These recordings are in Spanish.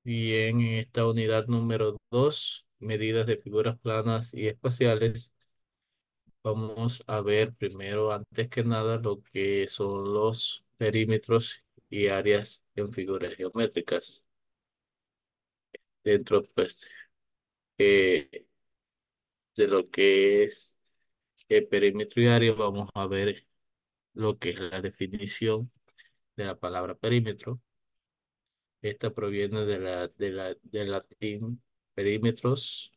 Bien, en esta unidad número 2, medidas de figuras planas y espaciales, vamos a ver primero, antes que nada, lo que son los perímetros y áreas en figuras geométricas. Dentro, pues, eh, de lo que es el perímetro y área, vamos a ver lo que es la definición de la palabra perímetro. Esta proviene del latín perímetros,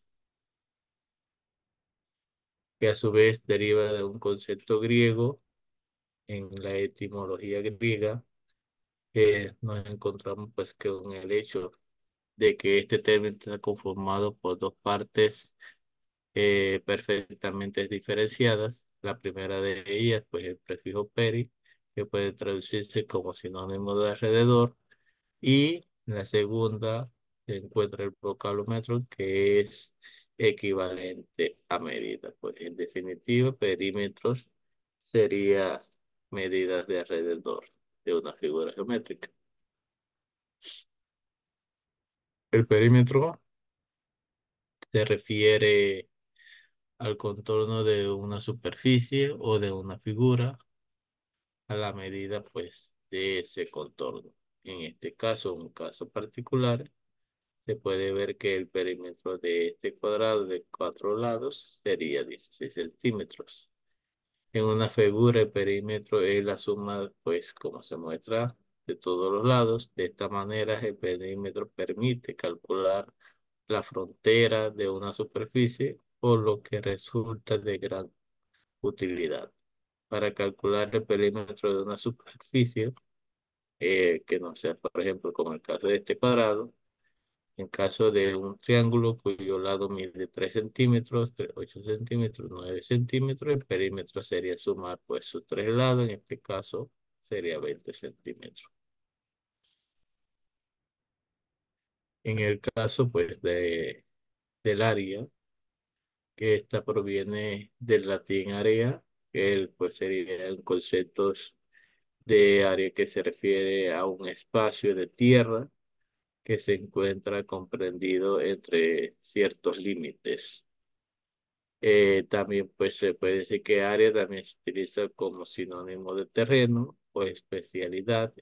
que a su vez deriva de un concepto griego en la etimología griega, que nos encontramos pues con el hecho de que este término está conformado por dos partes perfectamente diferenciadas. La primera de ellas, pues el prefijo peri, que puede traducirse como sinónimo de alrededor, y en la segunda se encuentra el vocablo metro, que es equivalente a medida. Pues en definitiva, perímetros sería medidas de alrededor de una figura geométrica. El perímetro se refiere al contorno de una superficie o de una figura a la medida pues de ese contorno. En este caso, un caso particular, se puede ver que el perímetro de este cuadrado de 4 lados sería 16 centímetros. En una figura, el perímetro es la suma, pues, como se muestra de todos los lados. De esta manera, el perímetro permite calcular la frontera de una superficie, por lo que resulta de gran utilidad. Para calcular el perímetro de una superficie, que no sea, por ejemplo, como el caso de este cuadrado, en caso de un triángulo cuyo lado mide 3 centímetros, 8 centímetros, 9 centímetros, el perímetro sería sumar pues sus tres lados, en este caso sería 20 centímetros. En el caso pues del área, que esta proviene del latín area, que pues sería en conceptos de área que se refiere a un espacio de tierra que se encuentra comprendido entre ciertos límites. También pues se puede decir que área también se utiliza como sinónimo de terreno o especialidad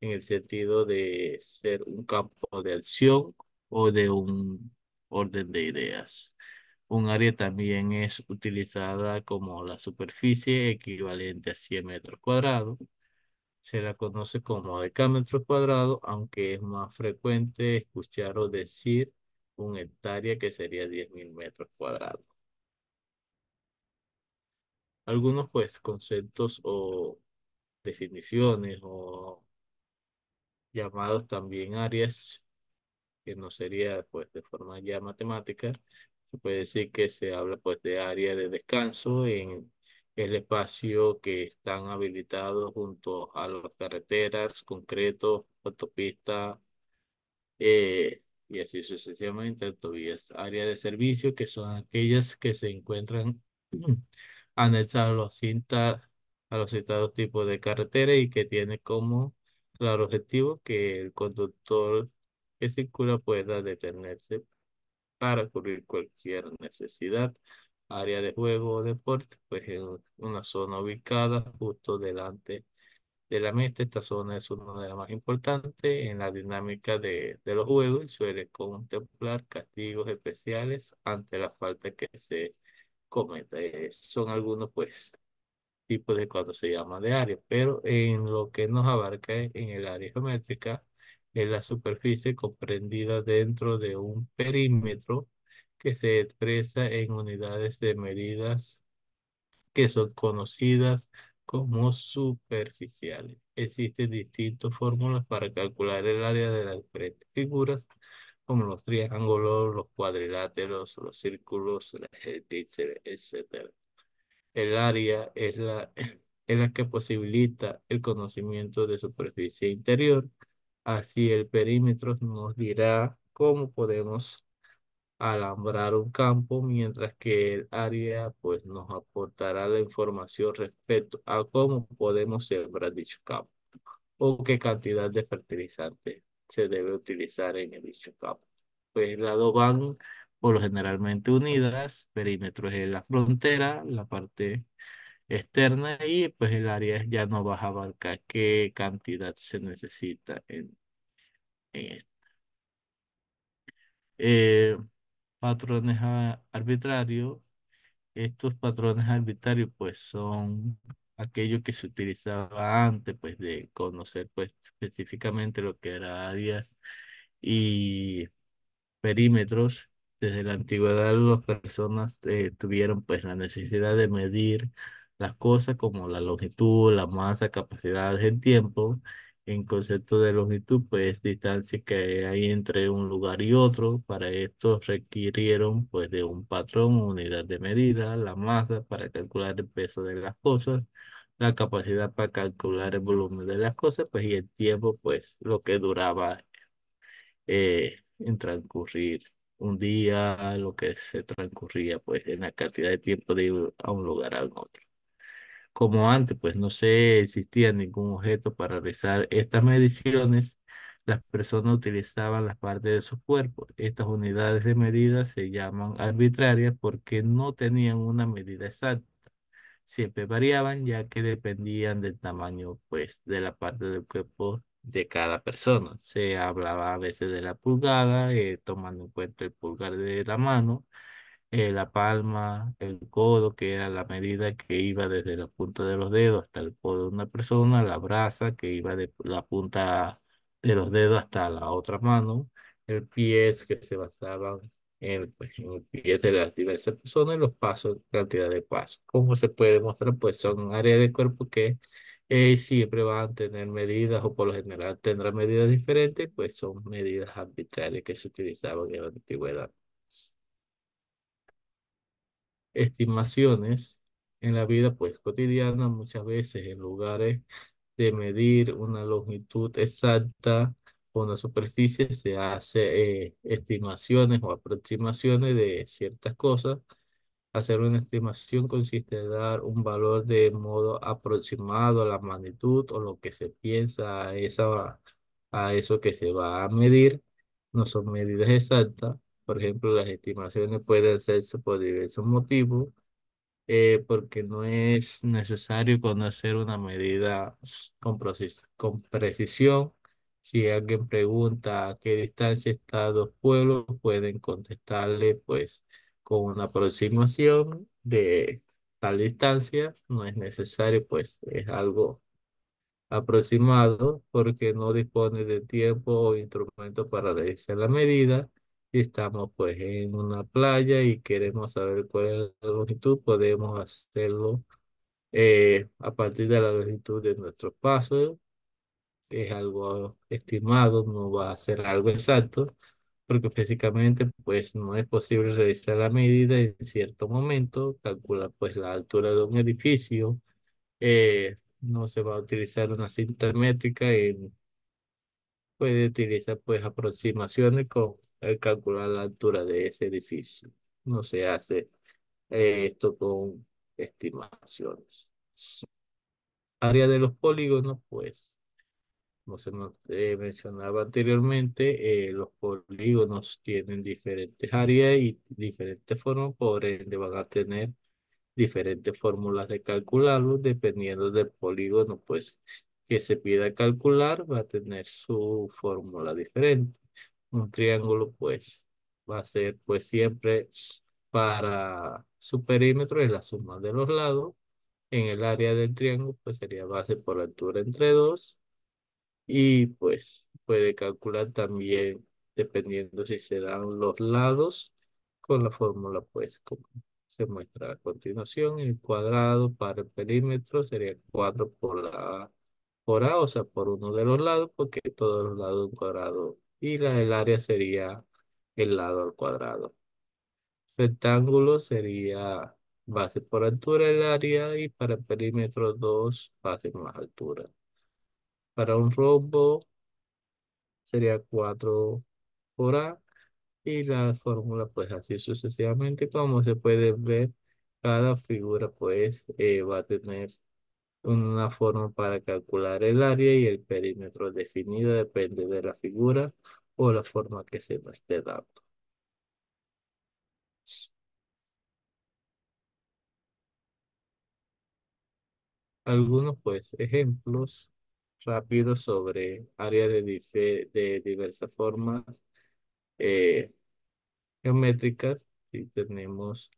en el sentido de ser un campo de acción o de un orden de ideas. Un área también es utilizada como la superficie equivalente a 100 metros cuadrados. Se la conoce como decámetro cuadrado, aunque es más frecuente escuchar o decir un hectárea, que sería 10.000 metros cuadrados. Algunos pues conceptos o definiciones o llamados también áreas, que no sería pues de forma ya matemática. Se puede decir que se habla pues de área de descanso en el espacio que están habilitados junto a las carreteras, concretos, autopistas, y así sucesivamente, autovías. Área de servicio, que son aquellas que se encuentran anexadas a los citados tipos de carretera y que tiene como claro objetivo que el conductor que circula pueda detenerse para cubrir cualquier necesidad. Área de juego o deporte, pues en una zona ubicada justo delante de la meta. Esta zona es una de las más importantes en la dinámica de los juegos y suele contemplar castigos especiales ante la falta que se cometa. Son algunos, pues, tipos de cuando se llama de área, pero en lo que nos abarca en el área geométrica es la superficie comprendida dentro de un perímetro que se expresa en unidades de medidas que son conocidas como superficiales. Existen distintas fórmulas para calcular el área de las diferentes figuras, como los triángulos, los cuadriláteros, los círculos, las elipses, etcétera. El área es es la que posibilita el conocimiento de superficie interior. Así el perímetro nos dirá cómo podemos alambrar un campo, mientras que el área pues nos aportará la información respecto a cómo podemos sembrar dicho campo o qué cantidad de fertilizante se debe utilizar en el dicho campo. Pues las dos van por lo generalmente unidas, perímetro es la frontera, la parte externa y pues el área ya no vas a abarcar qué cantidad se necesita en esto. Eh, Patrones arbitrarios. Estos patrones arbitrarios pues son aquellos que se utilizaba antes pues de conocer pues específicamente lo que era áreas y perímetros. Desde la antigüedad las personas tuvieron pues la necesidad de medir las cosas como la longitud, la masa, capacidades en tiempo. En concepto de longitud, pues distancia que hay entre un lugar y otro. Para esto requirieron pues de un patrón, unidad de medida, la masa para calcular el peso de las cosas, la capacidad para calcular el volumen de las cosas, pues y el tiempo, pues lo que duraba en transcurrir un día, lo que se transcurría pues en la cantidad de tiempo de ir a un lugar a otro. Como antes, pues no se existía ningún objeto para realizar estas mediciones, las personas utilizaban las partes de su cuerpo. Estas unidades de medida se llaman arbitrarias porque no tenían una medida exacta. Siempre variaban ya que dependían del tamaño, pues, de la parte del cuerpo de cada persona. Se hablaba a veces de la pulgada, tomando en cuenta el pulgar de la mano, la palma, el codo, que era la medida que iba desde la punta de los dedos hasta el codo de una persona, la brasa, que iba de la punta de los dedos hasta la otra mano, el pie, que se basaban pues, en el pie de las diversas personas y los pasos, cantidad de pasos. Como se puede demostrar, pues son áreas del cuerpo que siempre van a tener medidas o por lo general tendrán medidas diferentes, pues son medidas arbitrarias que se utilizaban en la antigüedad. Estimaciones en la vida pues cotidiana, muchas veces en lugares de medir una longitud exacta o una superficie se hace estimaciones o aproximaciones de ciertas cosas. Hacer una estimación consiste en dar un valor de modo aproximado a la magnitud o lo que se piensa a eso que se va a medir. No son medidas exactas. Por ejemplo, las estimaciones pueden hacerse por diversos motivos, porque no es necesario conocer una medida con precisión. Si alguien pregunta a qué distancia están dos pueblos, pueden contestarle pues con una aproximación de tal distancia. No es necesario, pues es algo aproximado porque no dispone de tiempo o instrumento para realizar la medida. Si estamos pues en una playa y queremos saber cuál es la longitud, podemos hacerlo a partir de la longitud de nuestros pasos. Es algo estimado, no va a ser algo exacto, porque físicamente pues no es posible realizar la medida en cierto momento, calcular pues la altura de un edificio. No se va a utilizar una cinta métrica, puede utilizar pues aproximaciones con calcular la altura de ese edificio. No se hace esto con estimaciones. Área de los polígonos, pues, como se nos mencionaba anteriormente, los polígonos tienen diferentes áreas y diferentes formas, por ende van a tener diferentes fórmulas de calcularlo, dependiendo del polígono, pues, que se pida calcular, va a tener su fórmula diferente. Un triángulo, pues, va a ser, pues, siempre para su perímetro es la suma de los lados. En el área del triángulo, pues, sería base por altura entre dos. Y, pues, puede calcular también, dependiendo si se dan los lados, con la fórmula, pues, como se muestra a continuación. El cuadrado para el perímetro sería 4 por A, o sea, por uno de los lados, porque todos los lados de un cuadrado. Y el área sería el lado al cuadrado. Rectángulo sería base por altura el área y para el perímetro 2 base más altura. Para un rombo sería 4 por A y la fórmula pues así sucesivamente. Como se puede ver, cada figura pues va a tener Una forma para calcular el área y el perímetro definido depende de la figura o la forma que se nos esté dando. Algunos pues ejemplos rápidos sobre áreas de diversas formas eh, geométricas. Y tenemos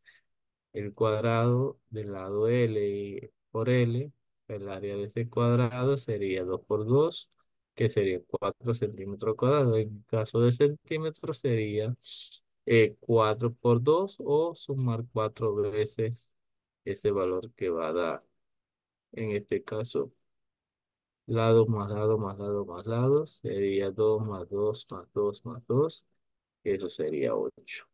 el cuadrado del lado L por L. El área de ese cuadrado sería 2 por 2, que sería 4 centímetros cuadrados. En caso de centímetros sería 4 por 2 o sumar 4 veces ese valor que va a dar. En este caso, lado más lado más lado más lado sería 2 más 2 más 2 más 2. Eso sería 8.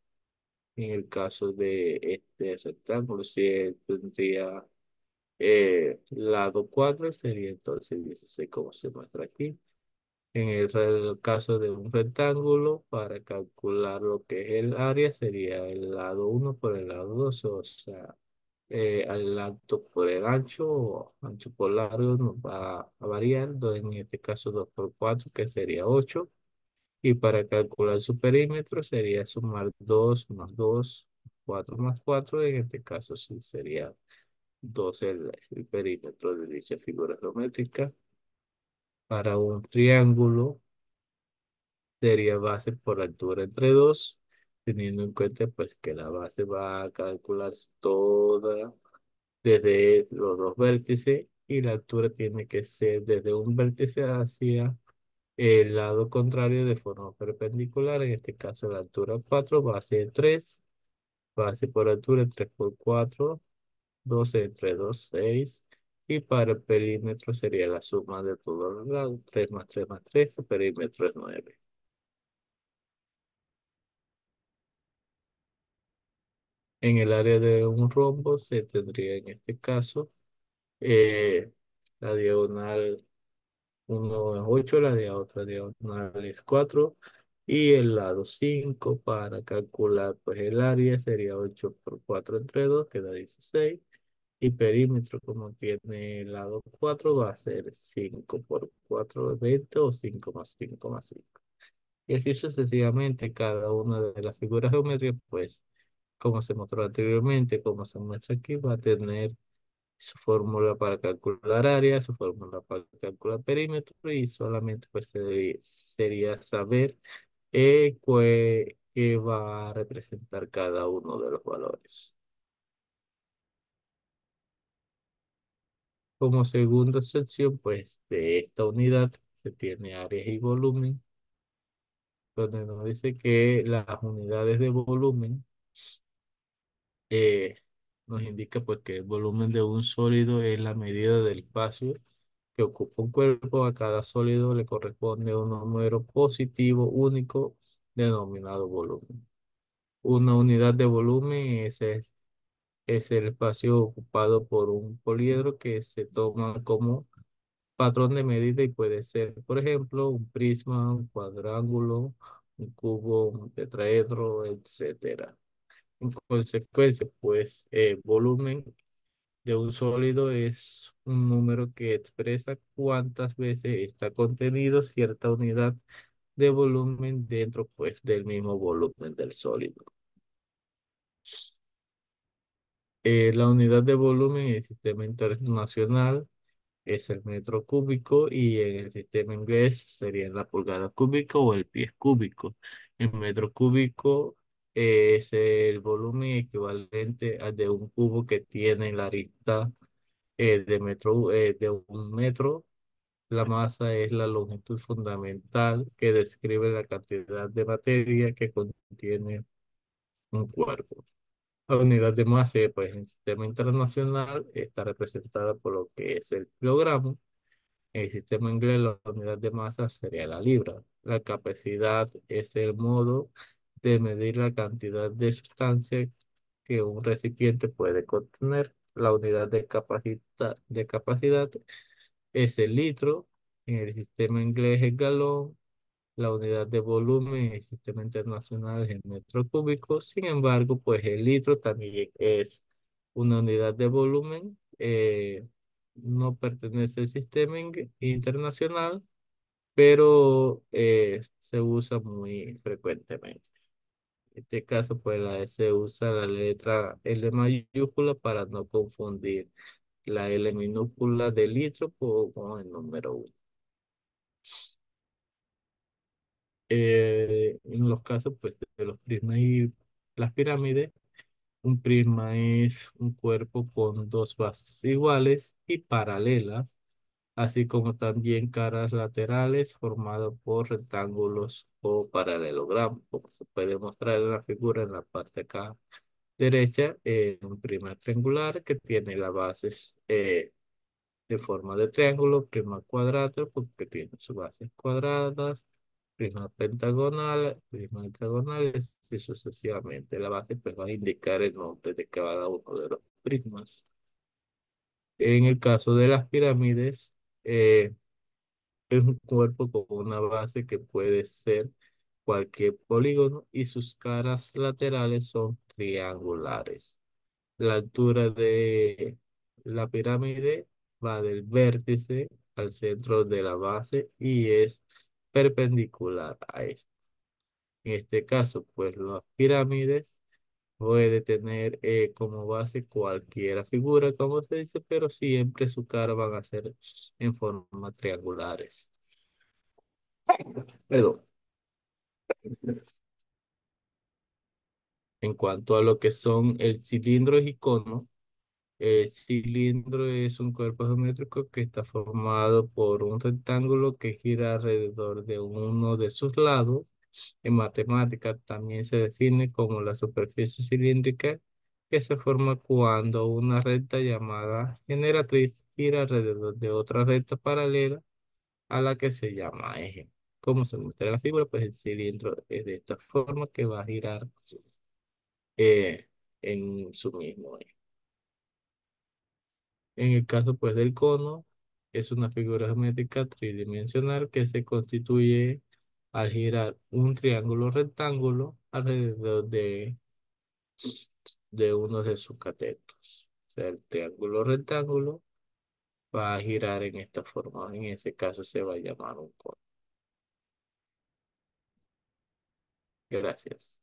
En el caso de este rectángulo, si él tendría lado 4 sería entonces 16 como se muestra aquí. En el caso de un rectángulo, para calcular lo que es el área, sería el lado uno por el lado 2, o sea, al alto por el ancho o ancho por largo nos va a variar, en este caso 2 por 4 que sería 8. Y para calcular su perímetro sería sumar 2 más 2, 4 más 4. En este caso sí sería 12 el perímetro de dicha figura geométrica. Para un triángulo sería base por altura entre 2, teniendo en cuenta pues que la base va a calcularse toda desde los dos vértices y la altura tiene que ser desde un vértice hacia el lado contrario de forma perpendicular. En este caso la altura 4 va a ser 3, base por altura 3 por 4, 12 entre 2 6. Y para el perímetro sería la suma de todos los lados, 3 más 3 más 3, el perímetro es 9. En el área de un rombo se tendría en este caso eh, la diagonal uno es 8, la de otra diagonal es 4 y el lado 5 para calcular pues el área sería 8 por 4 entre 2 que da 16 y perímetro como tiene el lado 4 va a ser 5 por 4 20 o 5 más 5 más 5. Y así sucesivamente cada una de las figuras geométricas pues como se mostró anteriormente, como se muestra aquí, va a tener su fórmula para calcular área, su fórmula para calcular perímetro y solamente pues sería saber qué va a representar cada uno de los valores. Como segunda sección pues de esta unidad se tiene área y volumen, donde nos dice que las unidades de volumen eh, nos indica pues que el volumen de un sólido es la medida del espacio que ocupa un cuerpo. A cada sólido le corresponde un número positivo único denominado volumen. Una unidad de volumen es el espacio ocupado por un poliedro que se toma como patrón de medida y puede ser, por ejemplo, un prisma, un cuadrángulo, un cubo, un tetraedro, etcétera. En consecuencia, pues, volumen de un sólido es un número que expresa cuántas veces está contenido cierta unidad de volumen dentro, pues, del mismo volumen del sólido. La unidad de volumen en el sistema internacional es el metro cúbico y en el sistema inglés sería la pulgada cúbica o el pie cúbico. El metro cúbico es el volumen equivalente al de un cubo que tiene la arista de un metro. La masa es la longitud fundamental que describe la cantidad de materia que contiene un cuerpo. La unidad de masa, pues, en el sistema internacional está representada por lo que es el kilogramo. En el sistema inglés, la unidad de masa sería la libra. La capacidad es el modo de medir la cantidad de sustancia que un recipiente puede contener. La unidad de capacidad es el litro. En el sistema inglés, el galón. La unidad de volumen en el sistema internacional es el metro cúbico. Sin embargo, pues el litro también es una unidad de volumen. no pertenece al sistema internacional, pero se usa muy frecuentemente. En este caso, pues se usa la letra L mayúscula para no confundir la L minúscula de litro con el número uno. En los casos pues, de los prismas y las pirámides, un prisma es un cuerpo con dos bases iguales y paralelas, así como también caras laterales formadas por rectángulos o paralelogramas, como se puede mostrar en la figura en la parte acá derecha, un prisma triangular que tiene las bases de forma de triángulo, prisma cuadrado, porque tiene sus bases cuadradas, prisma pentagonal, prisma hexagonales y sucesivamente. La base pues va a indicar el nombre de cada uno de los prismas. En el caso de las pirámides, es un cuerpo con una base que puede ser cualquier polígono y sus caras laterales son triangulares. La altura de la pirámide va del vértice al centro de la base y es perpendicular a este. En este caso, pues las pirámides puede tener como base cualquier figura, como se dice, pero siempre su cara van a ser en forma triangulares. Perdón. En cuanto a lo que son el cilindro y cono, el cilindro es un cuerpo geométrico que está formado por un rectángulo que gira alrededor de uno de sus lados. En matemática también se define como la superficie cilíndrica que se forma cuando una recta llamada generatriz gira alrededor de otra recta paralela a la que se llama eje. Como se muestra en la figura, pues el cilindro es de esta forma que va a girar eh, en su mismo eje. En el caso pues del cono, es una figura geométrica tridimensional que se constituye al girar un triángulo rectángulo alrededor de uno de sus catetos. O sea, el triángulo rectángulo va a girar en esta forma. En ese caso se va a llamar un cono. Gracias.